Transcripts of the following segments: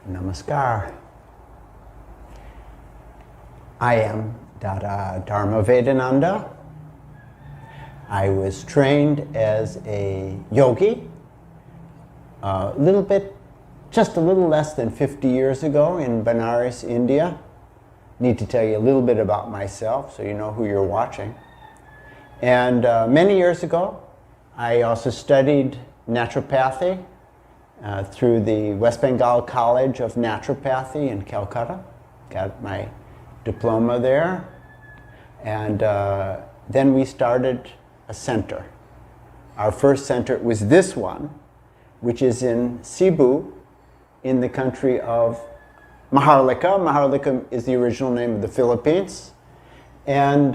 Namaskar. I am Dada Dharma Vedananda. I was trained as a yogi just a little less than 50 years ago in Benares, India. Need to tell you a little bit about myself so you know who you're watching. And many years ago, I also studied naturopathy through the West Bengal College of Naturopathy in Calcutta. Got my diploma there. And then we started a center. Our first center was this one, which is in Cebu, in the country of Maharlika. Maharlika is the original name of the Philippines. And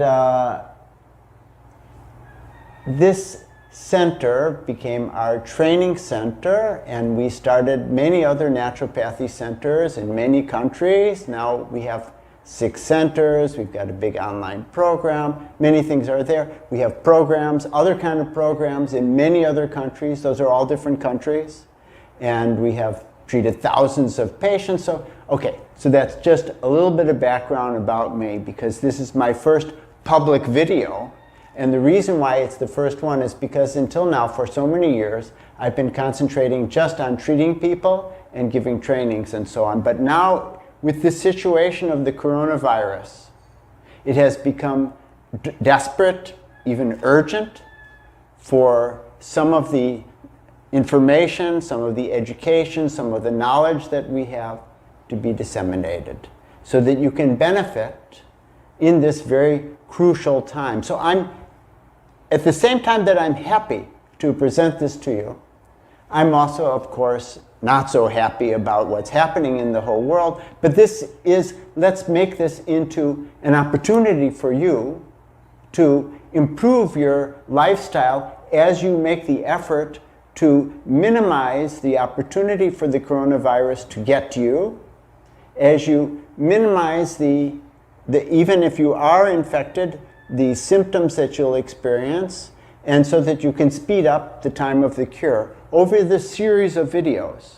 this center became our training center, and we started many other naturopathy centers in many countries. Now we have 6 centers, we've got a big online program, many things are there. We have programs, other kind of programs in many other countries. Those are all different countries. And we have treated thousands of patients. So that's just a little bit of background about me, because this is my first public video. And the reason why it's the first one is because until now, for so many years, I've been concentrating just on treating people and giving trainings and so on. But now, with the situation of the coronavirus, it has become desperate, even urgent, for some of the information, some of the education, some of the knowledge that we have to be disseminated so that you can benefit in this very crucial time. So at the same time that I'm happy to present this to you, I'm also, of course, not so happy about what's happening in the whole world, but let's make this into an opportunity for you to improve your lifestyle as you make the effort to minimize the opportunity for the coronavirus to get to you, as you minimize even if you are infected, the symptoms that you'll experience, and so that you can speed up the time of the cure. Over this series of videos,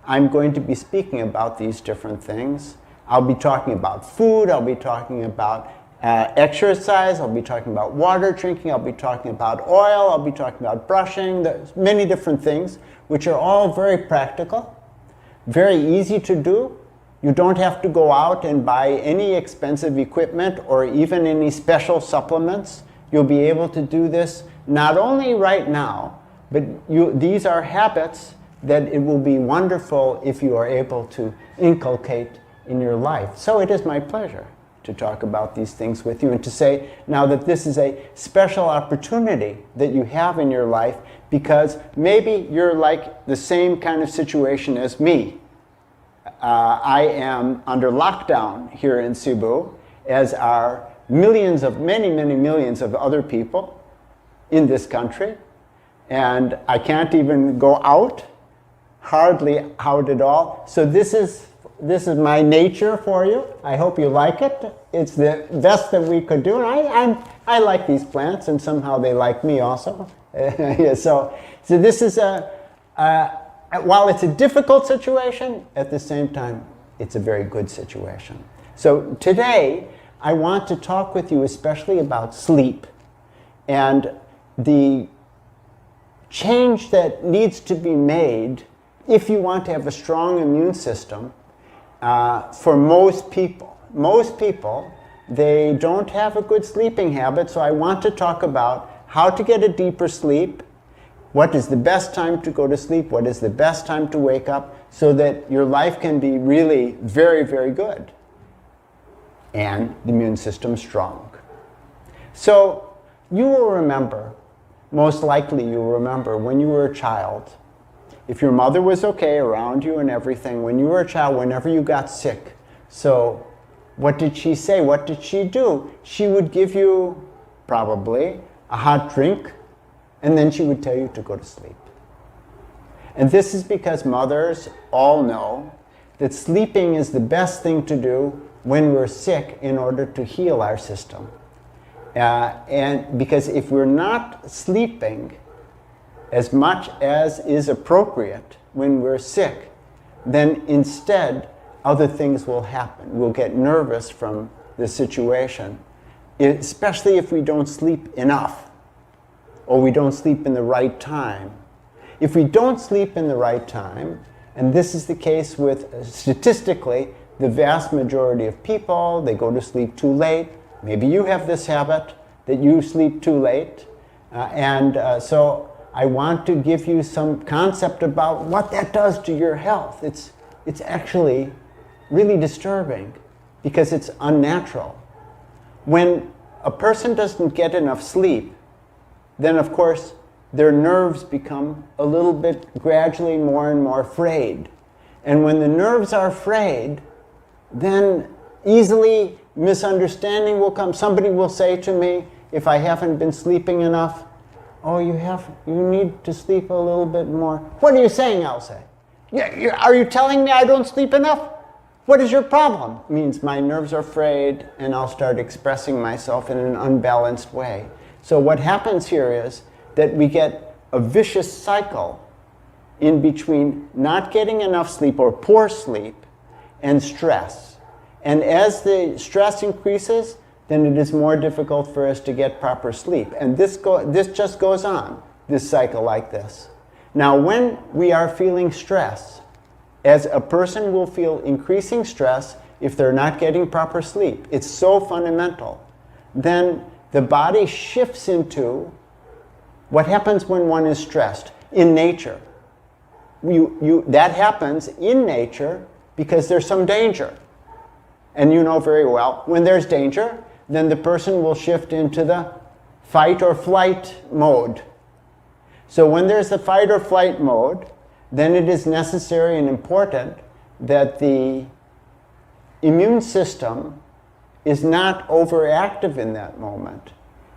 I'm going to be speaking about these different things. I'll be talking about food, I'll be talking about exercise, I'll be talking about water drinking, I'll be talking about oil, I'll be talking about brushing. There's many different things, which are all very practical, very easy to do. You don't have to go out and buy any expensive equipment or even any special supplements. You'll be able to do this not only right now, but these are habits that it will be wonderful if you are able to inculcate in your life. So it is my pleasure to talk about these things with you and to say now that this is a special opportunity that you have in your life, because maybe you're like the same kind of situation as me. I am under lockdown here in Cebu, as are many millions of other people in this country. And I can't even go out, hardly out at all. So this is my nature for you. I hope you like it. It's the best that we could do. And I like these plants, and somehow they like me also. So this is while it's a difficult situation, at the same time, it's a very good situation. So today, I want to talk with you especially about sleep and the change that needs to be made if you want to have a strong immune system for most people. Most people, they don't have a good sleeping habit, so I want to talk about how to get a deeper sleep, what is the best time to go to sleep, what is the best time to wake up, so that your life can be really very, very good and the immune system strong. So you will remember, most likely you will remember when you were a child, if your mother was okay around you and everything, when you were a child, whenever you got sick, so what did she say? What did she do? She would give you probably a hot drink, and then she would tell you to go to sleep. And this is because mothers all know that sleeping is the best thing to do when we're sick in order to heal our system. And because if we're not sleeping as much as is appropriate when we're sick, then instead other things will happen. We'll get nervous from the situation, especially if we don't sleep enough or we don't sleep in the right time. If we don't sleep in the right time, and this is the case with, statistically, the vast majority of people, they go to sleep too late. Maybe you have this habit that you sleep too late. So I want to give you some concept about what that does to your health. It's actually really disturbing because it's unnatural. When a person doesn't get enough sleep, then of course their nerves become a little bit gradually more and more frayed. And when the nerves are frayed, then easily misunderstanding will come. Somebody will say to me, if I haven't been sleeping enough, oh, you need to sleep a little bit more. What are you saying, I'll say? Are you telling me I don't sleep enough? What is your problem? It means my nerves are frayed and I'll start expressing myself in an unbalanced way. So what happens here is that we get a vicious cycle in between not getting enough sleep or poor sleep and stress. And as the stress increases, then it is more difficult for us to get proper sleep. And this just goes on, this cycle like this. Now, when we are feeling stress, as a person will feel increasing stress if they're not getting proper sleep, it's so fundamental, then the body shifts into what happens when one is stressed in nature. That happens in nature because there's some danger. And you know very well, when there's danger, then the person will shift into the fight or flight mode. So when there's the fight or flight mode, then it is necessary and important that the immune system is not overactive in that moment.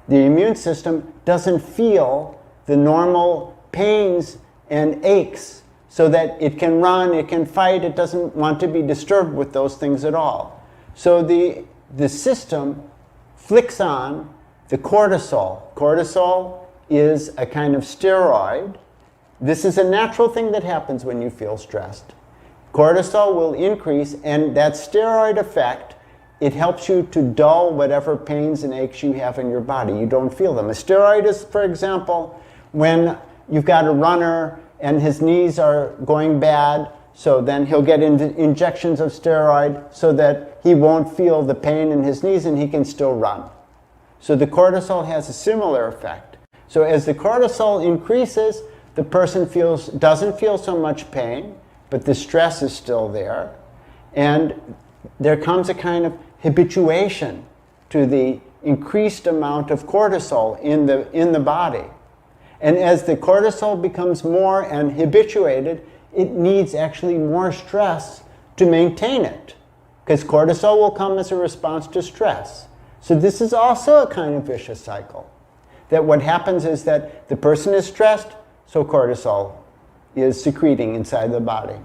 The immune system doesn't feel the normal pains and aches so that it can run, it can fight, it doesn't want to be disturbed with those things at all. So the system flicks on the cortisol. Cortisol is a kind of steroid. This is a natural thing that happens when you feel stressed. Cortisol will increase, and that steroid effect, it helps you to dull whatever pains and aches you have in your body. You don't feel them. A steroid is, for example, when you've got a runner and his knees are going bad, so then he'll get injections of steroid so that he won't feel the pain in his knees and he can still run. So the cortisol has a similar effect. So as the cortisol increases, the person doesn't feel so much pain, but the stress is still there. And there comes a kind of habituation to the increased amount of cortisol in the body. And as the cortisol becomes more and habituated, it needs actually more stress to maintain it, because cortisol will come as a response to stress. So this is also a kind of vicious cycle. That what happens is that the person is stressed, so cortisol is secreting inside the body.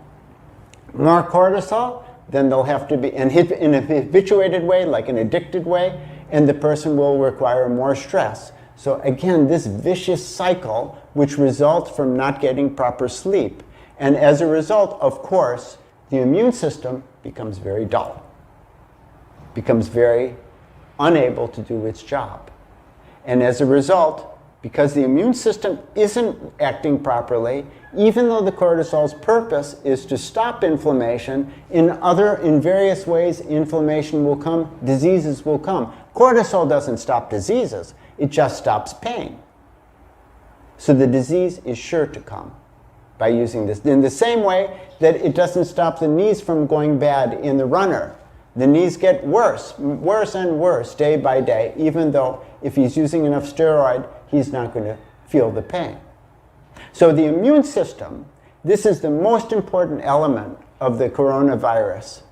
More cortisol, then they'll have to be in a habituated way, like an addicted way, and the person will require more stress. So again, this vicious cycle, which results from not getting proper sleep. And as a result, of course, the immune system becomes very dull, becomes very unable to do its job. And as a result, because the immune system isn't acting properly, even though the cortisol's purpose is to stop inflammation, in various ways inflammation will come, diseases will come. Cortisol doesn't stop diseases, it just stops pain. So the disease is sure to come by using this. In the same way that it doesn't stop the knees from going bad in the runner. The knees get worse and worse day by day, even though if he's using enough steroid, he's not going to feel the pain. So the immune system, this is the most important element of the coronavirus,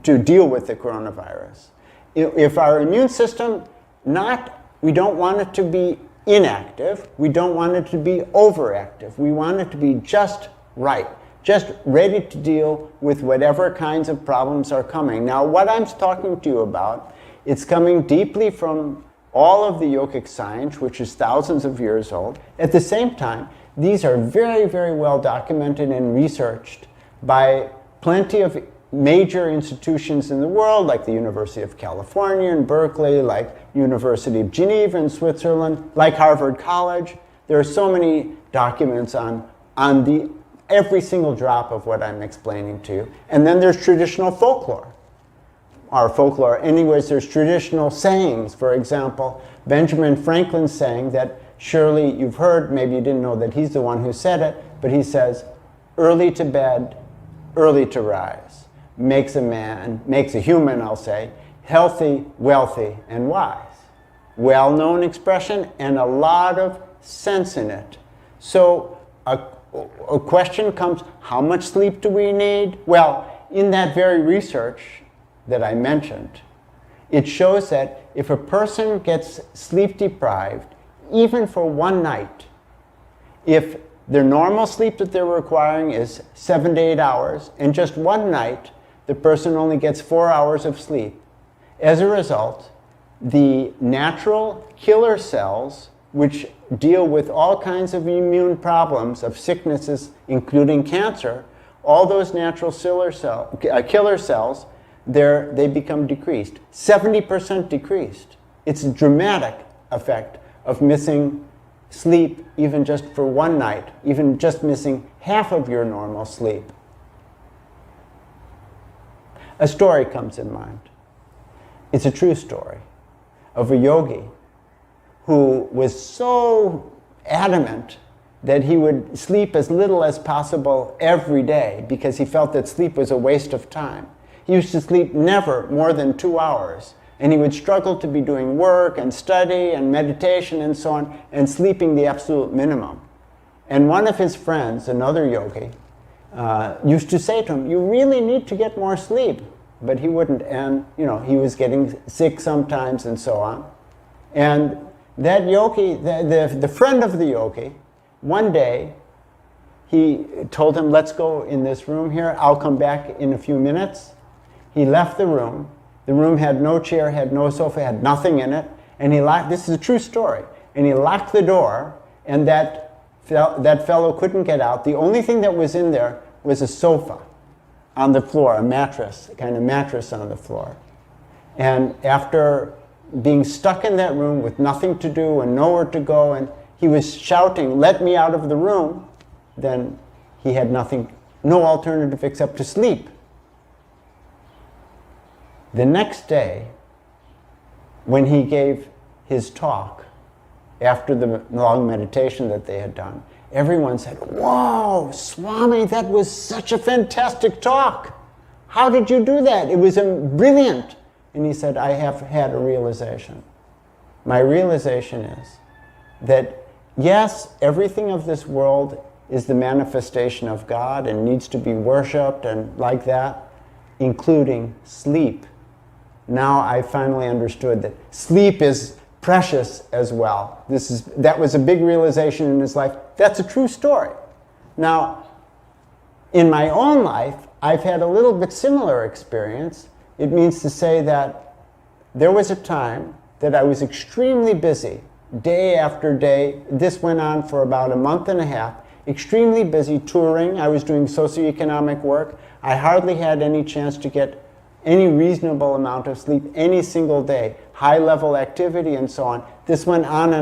to deal with the coronavirus. If our immune system, we don't want it to be inactive, we don't want it to be overactive, we want it to be just right, just ready to deal with whatever kinds of problems are coming. Now, what I'm talking to you about, it's coming deeply from all of the yogic science, which is thousands of years old. At the same time, these are very, very well documented and researched by plenty of major institutions in the world, like the University of California in Berkeley, like University of Geneva in Switzerland, like Harvard College. There are so many documents on every single drop of what I'm explaining to you. And then there's traditional folklore. Anyways, there's traditional sayings. For example, Benjamin Franklin saying that surely you've heard, maybe you didn't know that he's the one who said it, but he says, early to bed, early to rise, makes a human, I'll say, healthy, wealthy, and wise. Well-known expression and a lot of sense in it. So a question comes, how much sleep do we need? Well, in that very research that I mentioned, it shows that if a person gets sleep deprived, even for one night, if their normal sleep that they're requiring is 7 to 8 hours, and just one night, the person only gets 4 hours of sleep. As a result, the natural killer cells, which deal with all kinds of immune problems, of sicknesses, including cancer, all those natural killer cells, they become decreased. 70% decreased. It's a dramatic effect of missing sleep even just for one night, even just missing half of your normal sleep. A story comes in mind. It's a true story of a yogi who was so adamant that he would sleep as little as possible every day because he felt that sleep was a waste of time. He used to sleep never more than 2 hours, and he would struggle to be doing work and study and meditation and so on, and sleeping the absolute minimum. And one of his friends, another yogi, used to say to him, you really need to get more sleep. But he wouldn't, and he was getting sick sometimes and so on. And that yogi, the friend of the yogi, one day he told him, let's go in this room here, I'll come back in a few minutes. He left the room. The room had no chair, had no sofa, had nothing in it, and he locked, this is a true story, and he locked the door, and that fellow couldn't get out. The only thing that was in there was a sofa on the floor, a mattress, a kind of mattress on the floor. And after being stuck in that room with nothing to do and nowhere to go, and he was shouting, let me out of the room, then he had no alternative except to sleep. The next day, when he gave his talk, after the long meditation that they had done, everyone said, "Whoa, Swami, that was such a fantastic talk. How did you do that? It was brilliant." And he said, "I have had a realization. My realization is that, yes, everything of this world is the manifestation of God and needs to be worshipped and like that, including sleep. Now I finally understood that sleep is precious as well." That was a big realization in his life. That's a true story. Now, in my own life, I've had a little bit similar experience. It means to say that there was a time that I was extremely busy, day after day. This went on for about a month and a half, extremely busy touring. I was doing socioeconomic work. I hardly had any chance to get any reasonable amount of sleep any single day, high-level activity and so on. This went on.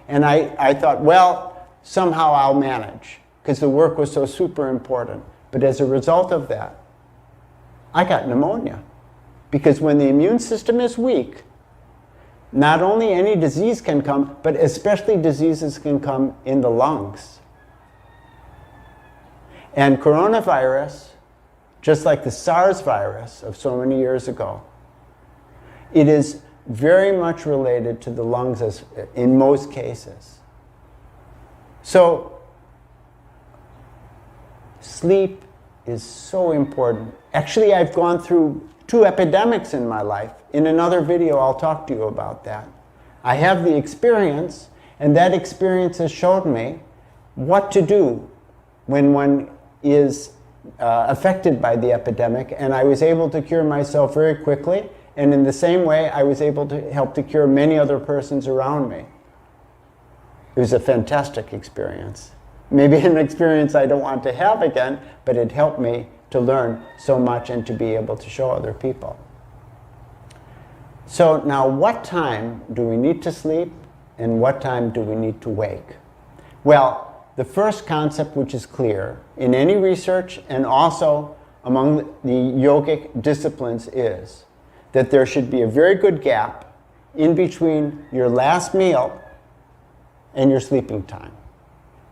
And I thought, well, somehow I'll manage, because the work was so super important. But as a result of that, I got pneumonia. Because when the immune system is weak, not only any disease can come, but especially diseases can come in the lungs. And coronavirus, just like the SARS virus of so many years ago, it is very much related to the lungs in most cases. So, sleep is so important. Actually, I've gone through 2 epidemics in my life. In another video, I'll talk to you about that. I have the experience, and that experience has showed me what to do when one is affected by the epidemic, and I was able to cure myself very quickly, and in the same way, I was able to help to cure many other persons around me. It was a fantastic experience. Maybe an experience I don't want to have again, but it helped me to learn so much and to be able to show other people. So now, what time do we need to sleep and what time do we need to wake? Well, the first concept which is clear in any research and also among the yogic disciplines is that there should be a very good gap in between your last meal and your sleeping time.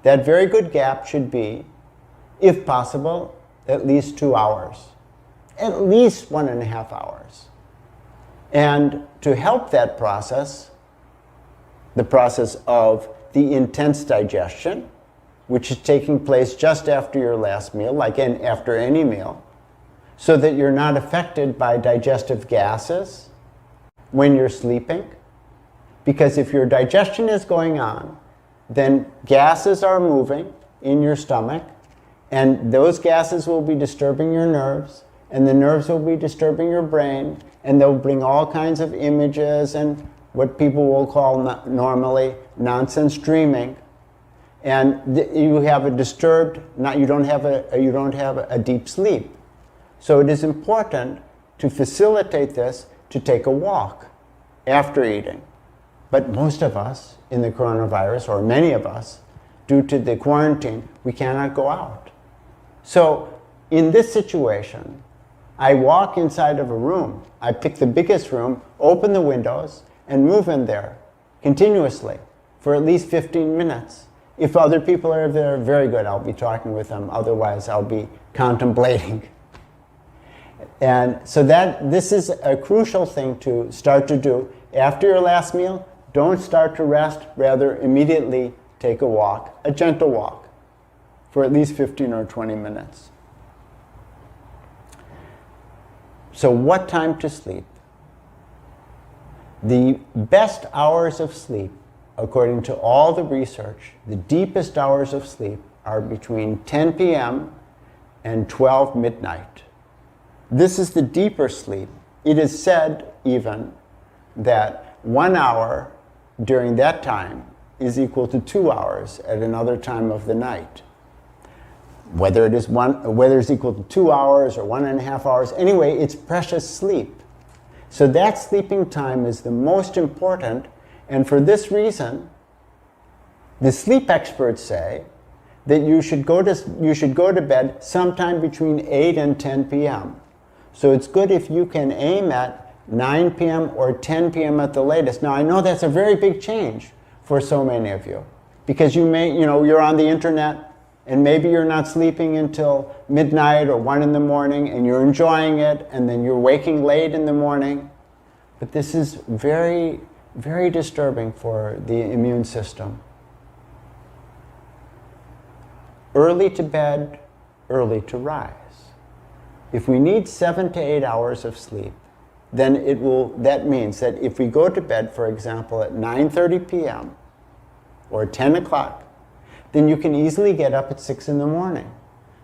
That very good gap should be, if possible, at least 2 hours, at least 1.5 hours. And to help that process, the process of the intense digestion, which is taking place just after your last meal, like after any meal, so that you're not affected by digestive gases when you're sleeping. Because if your digestion is going on, then gases are moving in your stomach, and those gases will be disturbing your nerves, and the nerves will be disturbing your brain, and they'll bring all kinds of images and what people will call normally nonsense dreaming. And you have a disturbed, you don't have a deep sleep. So it is important to facilitate this to take a walk after eating. But most of us in the coronavirus, or many of us, due to the quarantine, we cannot go out. So in this situation, I walk inside of a room. I pick the biggest room, open the windows, and move in there continuously for at least 15 minutes. If other people are there, very good, I'll be talking with them. Otherwise, I'll be contemplating. And so this is a crucial thing to start to do. After your last meal, don't start to rest, rather immediately take a walk, a gentle walk, for at least 15 or 20 minutes. So what time to sleep? The best hours of sleep, according to all the research, the deepest hours of sleep are between 10 p.m. and 12 midnight. This is the deeper sleep. It is said even that 1 hour during that time is equal to 2 hours at another time of the night. Whether it's equal to 2 hours or 1.5 hours, anyway, it's precious sleep. So that sleeping time is the most important, and for this reason, the sleep experts say that you should go to bed sometime between 8 and 10 p.m. So it's good if you can aim at 9 p.m. or 10 p.m. at the latest. Now, I know that's a very big change for so many of you, because you're on the internet, and maybe you're not sleeping until midnight or 1 in the morning, and you're enjoying it, and then you're waking late in the morning. But this is very, very disturbing for the immune system. Early to bed, early to rise. If we need 7 to 8 hours of sleep, then that means that if we go to bed, for example, at 9:30 p.m. or 10 o'clock, then you can easily get up at 6 in the morning.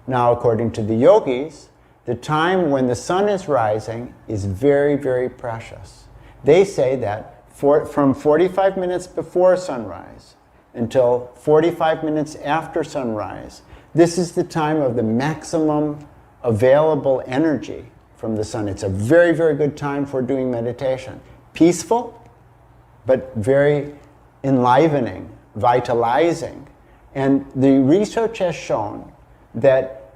Now, according to the yogis, the time when the sun is rising is very, very precious. They say that from 45 minutes before sunrise until 45 minutes after sunrise, this is the time of the maximum available energy from the sun. It's a very, very good time for doing meditation. Peaceful, but very enlivening, vitalizing. And the research has shown that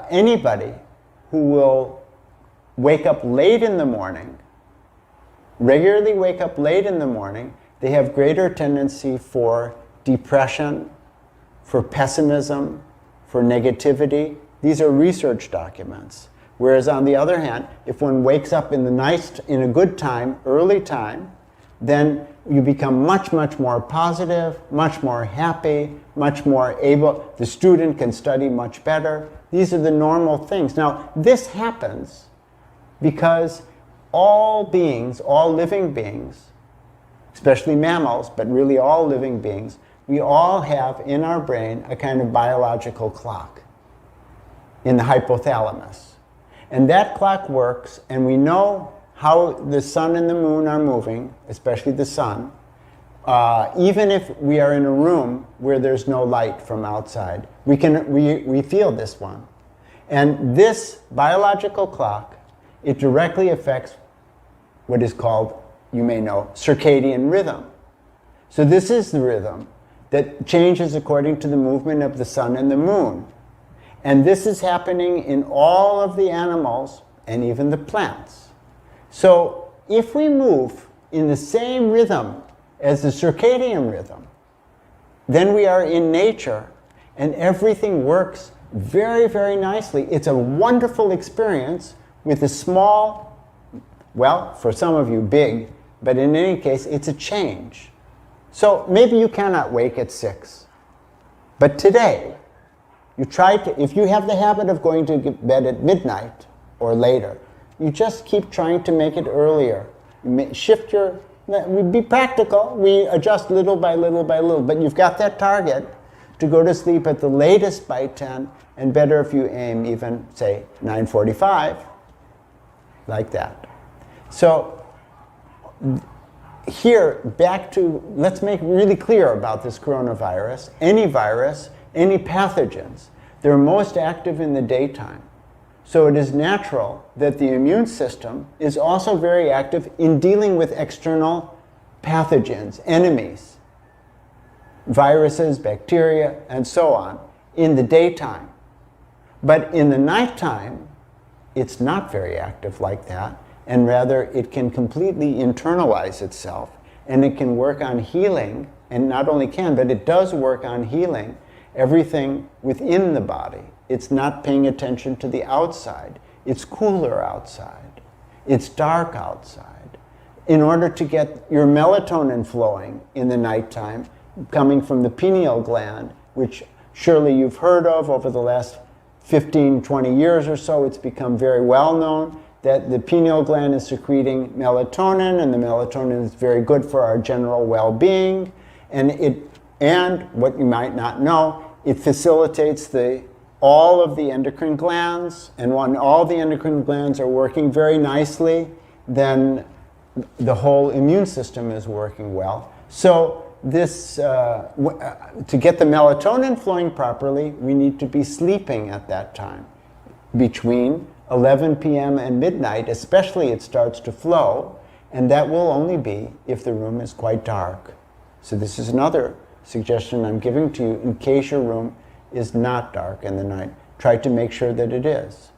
anybody who will wake up late in the morning, regularly wake up late in the morning, they have greater tendency for depression, for pessimism, for negativity. These are research documents. Whereas on the other hand, if one wakes up in a good time, early time, then you become much, much more positive, much more happy, much more able. The student can study much better. These are the normal things. Now, this happens because all beings, all living beings, especially mammals, but really all living beings, we all have in our brain a kind of biological clock in the hypothalamus. And that clock works, and we know how the sun and the moon are moving, especially the sun, even if we are in a room where there's no light from outside. We feel this one. And this biological clock, it directly affects what is called, you may know, circadian rhythm. So this is the rhythm that changes according to the movement of the sun and the moon. And this is happening in all of the animals and even the plants. So if we move in the same rhythm as the circadian rhythm, then we are in nature and everything works very, very nicely. It's a wonderful experience with a small, well, for some of you big, but in any case, it's a change. So maybe you cannot wake at 6, but today, you try to, if you have the habit of going to bed at midnight or later, you just keep trying to make it earlier. Shift your, be practical, we adjust little by little by little, but you've got that target to go to sleep at the latest by 10, and better if you aim even, say, 9:45, like that. So here, back to, let's make really clear about this coronavirus. Any virus, any pathogens, they're most active in the daytime. So it is natural that the immune system is also very active in dealing with external pathogens, enemies, viruses, bacteria, and so on, in the daytime. But in the nighttime, it's not very active like that, and rather it can completely internalize itself, and it can work on healing, and not only can, but it does work on healing everything within the body. It's not paying attention to the outside. It's cooler outside. It's dark outside. In order to get your melatonin flowing in the nighttime, coming from the pineal gland, which surely you've heard of over the last 15, 20 years or so, it's become very well known that the pineal gland is secreting melatonin, and the melatonin is very good for our general well-being, and what you might not know, it facilitates all of the endocrine glands, and when all the endocrine glands are working very nicely, then the whole immune system is working well. So this, to get the melatonin flowing properly, we need to be sleeping at that time. Between 11 p.m. and midnight, especially, it starts to flow, and that will only be if the room is quite dark. So this is another suggestion I'm giving to you in case your room is not dark in the night. Try to make sure that it is.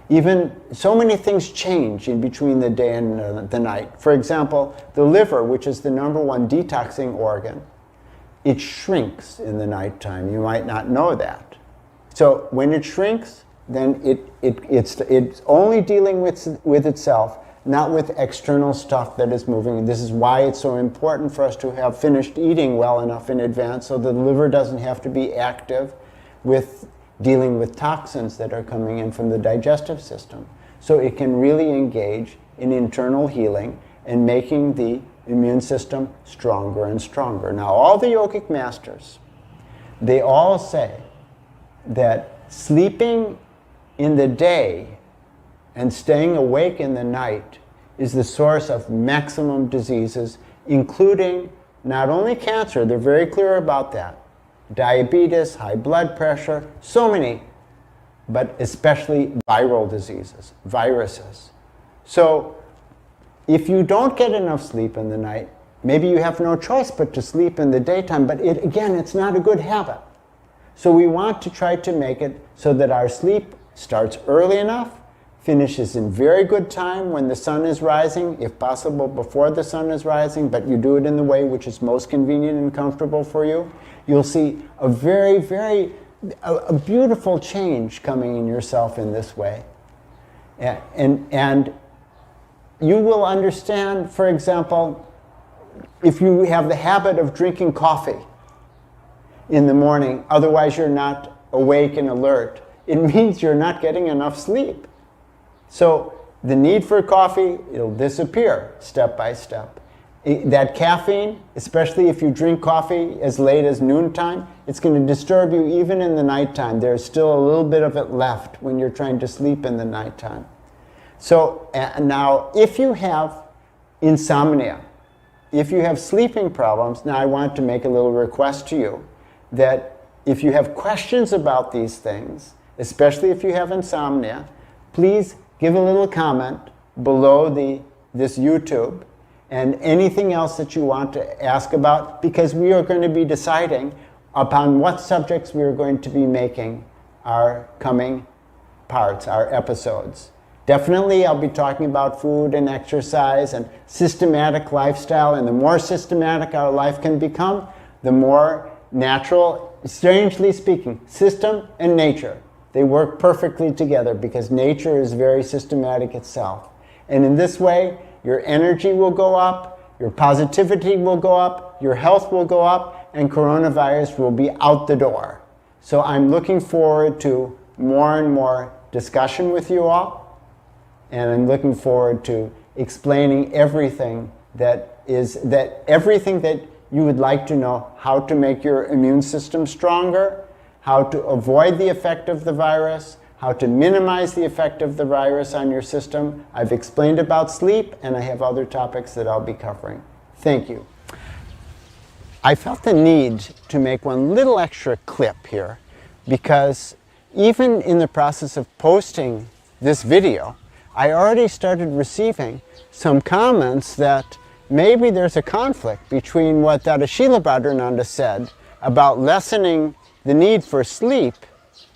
Even so many things change in between the day and the night. For example, the liver, which is the #1 detoxing organ, it shrinks in the nighttime. You might not know that. So when it shrinks, then it's only dealing with itself, not with external stuff that is moving. This is why it's so important for us to have finished eating well enough in advance so the liver doesn't have to be active with dealing with toxins that are coming in from the digestive system. So it can really engage in internal healing and making the immune system stronger and stronger. Now, all the yogic masters, they all say that sleeping in the day and staying awake in the night is the source of maximum diseases, including not only cancer, they're very clear about that, diabetes, high blood pressure, so many, but especially viral diseases, viruses. So if you don't get enough sleep in the night, maybe you have no choice but to sleep in the daytime, but again, it's not a good habit. So we want to try to make it so that our sleep starts early enough, finishes in very good time when the sun is rising, if possible before the sun is rising, but you do it in the way which is most convenient and comfortable for you. You'll see a very, very a beautiful change coming in yourself in this way. And you will understand, for example, if you have the habit of drinking coffee in the morning, otherwise you're not awake and alert, it means you're not getting enough sleep. So the need for coffee, it'll disappear step by step. That caffeine, especially if you drink coffee as late as noontime, it's going to disturb you even in the nighttime. There's still a little bit of it left when you're trying to sleep in the nighttime. So now, if you have insomnia, if you have sleeping problems, now I want to make a little request to you that if you have questions about these things, especially if you have insomnia, please give a little comment below this YouTube and anything else that you want to ask about, because we are going to be deciding upon what subjects we are going to be making our coming parts, our episodes. Definitely I'll be talking about food and exercise and systematic lifestyle, and the more systematic our life can become, the more natural. Strangely speaking, system and nature, they work perfectly together because nature is very systematic itself. And in this way, your energy will go up, your positivity will go up, your health will go up, and coronavirus will be out the door. So I'm looking forward to more and more discussion with you all, and I'm looking forward to explaining everything everything that you would like to know, how to make your immune system stronger, how to avoid the effect of the virus, how to minimize the effect of the virus on your system. I've explained about sleep, and I have other topics that I'll be covering. Thank you. I felt the need to make one little extra clip here, because even in the process of posting this video, I already started receiving some comments that maybe there's a conflict between what Dadashila Bhadrananda said about lessening the need for sleep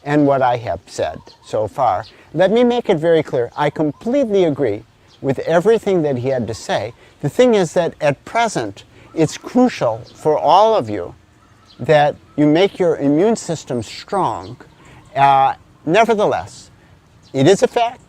and what I have said so far. Let me make it very clear. I completely agree with everything that he had to say. The thing is that at present, it's crucial for all of you that you make your immune system strong. Nevertheless, it is a fact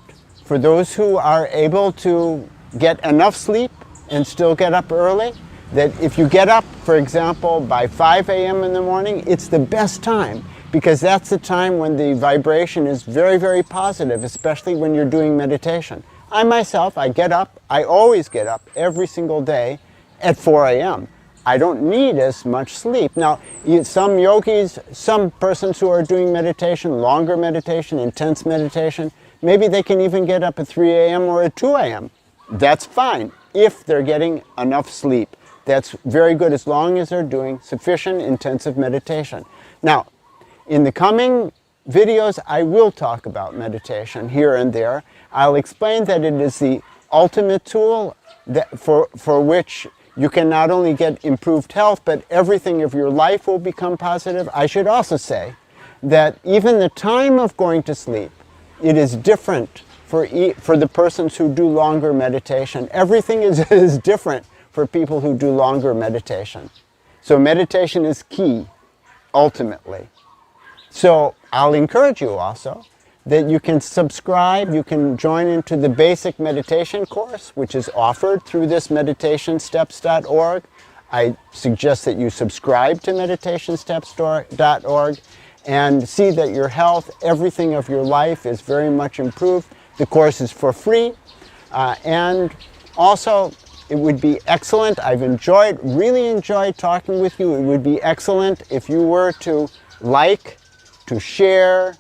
for those who are able to get enough sleep and still get up early, that if you get up, for example, by 5 a.m. in the morning, it's the best time, because that's the time when the vibration is very, very positive, especially when you're doing meditation. I myself, I always get up every single day at 4 a.m. I don't need as much sleep. Now, some yogis, some persons who are doing meditation, longer meditation, intense meditation, maybe they can even get up at 3 a.m. or at 2 a.m. That's fine if they're getting enough sleep. That's very good as long as they're doing sufficient intensive meditation. Now, in the coming videos, I will talk about meditation here and there. I'll explain that it is the ultimate tool for which you can not only get improved health, but everything of your life will become positive. I should also say that even the time of going to sleep, it is different for the persons who do longer meditation. Everything is different for people who do longer meditation. So meditation is key, ultimately. So I'll encourage you also that you can subscribe, you can join into the basic meditation course, which is offered through this meditationsteps.org. I suggest that you subscribe to meditationsteps.org and see that your health, everything of your life is very much improved. The course is for free, and also it would be excellent. I've really enjoyed talking with you. It would be excellent if you were to like, to share,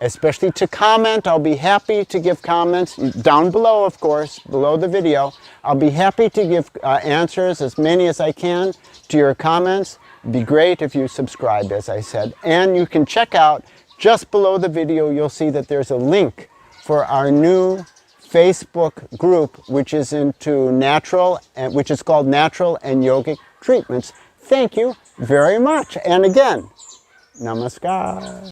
especially to comment. I'll be happy to give comments down below, of course, below the video. I'll be happy to give answers, as many as I can, to your comments. It'd be great if you subscribed, as I said. And you can check out, just below the video, you'll see that there's a link for our new Facebook group, which is which is called Natural and Yogic Treatments. Thank you very much. And again, namaskar.